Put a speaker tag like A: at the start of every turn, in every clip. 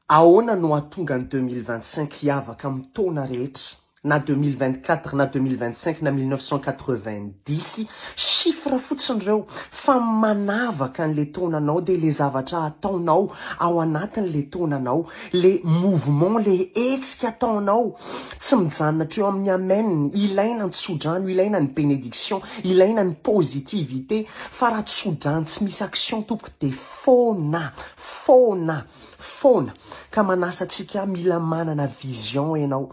A: Ahoana no ahatonga ny 2025 hiavaka amin'ny taona rehetra na 2024 na 2025 na 1990 chiffre fotsiny reo fa manavaka an'le taonanao de le zavatra ataonao ao anatin'le taonanao, le mouvement, le hetsika ataonao, tsy mijanona treo amin'ny amen, ilaina ny tsodrano, ilaina ny bénédiction, ilaina ny positivité, fa raha tsodrano tsy misy action tompoko de fona ka manasa antsika mila manana vision ianao.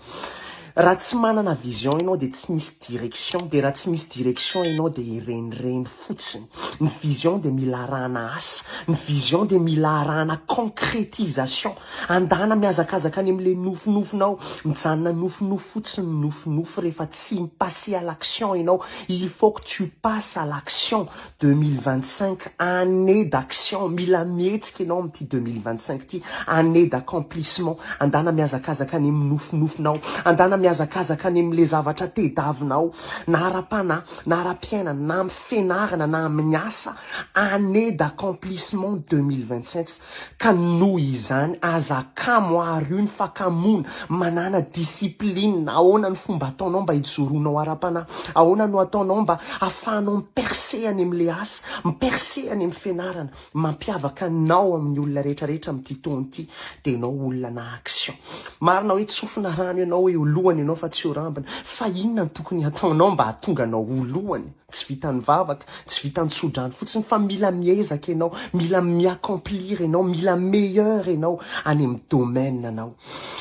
A: Raha tsy manana vision ianao de tsy misy direction, de raha tsy misy direction ianao de irenireny fotsiny. Ny vision de mila arahana asa, ny vision de mila arahana concrétisation. Andana miazakazaka any am'le nofonofonao, mijanona nofonofo fotsiny, nofonofo rehefa tsy mipasser à l'action ianao. Il faut que tu passes à l'action. 2025 année d'action, mila mihetsika ianao am'ty 2025 ty, année d'accomplissement. Andana miazakazaka any amin'ny nofonofonao, andana miazakazaka any am'le zavatra tediavinao, na ara-panahy, na ara-piainana, na amin'ny fianarana, na amin'ny asa. Année d'accomplissement 2025 ka noho izany azakamo arony fakamona manana discipline. Ahoana ny fomba ataonao mba hijoroanao ara-panahy, ahoana no ataonao mba ahafahanao miperse any am'le asa, miperse any amin'ny fianarana. Mampiavaka anao amin'ny olona rehetrarehetra amin'ty taona ty de anao olona na action. Marina hoe tsofina rano ianao hoe olohany ianao fa tsy orambana, fa inona ny tokony ataonao mba hahatonga anao olohany? Tsy vitan'ny vavaka, tsy vitan'ny tsodrano fotsiny, fa mila miezaka ianao, mila mi-accomplir ianao, mila meilleur ianao any amin'ny domaine anao.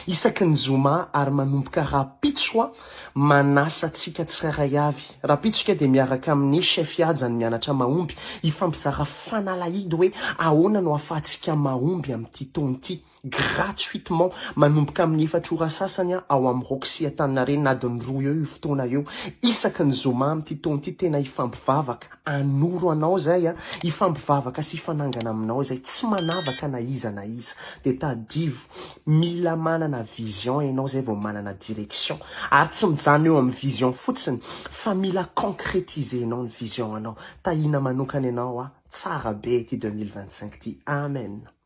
A: Isaky ny zoma ary manomboka rapitsoa manasa atsika tsirairay avy. Rapitsoka de miaraka amin'ny chef iajany mianatra mahomby, ifampizara fanalahidy hoe ahoana no ahafahantsika mahomby amin'ty taona ty gratuitement, manomboka amin'ny 4 ora sasany ao amin'ny Roxy Antaninarenina adiny 2 eo io fotoana eo. Isaky ny zoma amin'ty taona ty tena ifampivavaka, anoro anao zay ifampivavaka sy ifanangana aminao zay, tsy manavaka na iza de tadivo mila manana vision ianao zay vao manana direction, ary tsy mijanona eo amin'ny vision fotsiny fa mila concrétiser ianao ny vision anao. Tahina manokana ianao tsara be ty 2025 ty. Amen.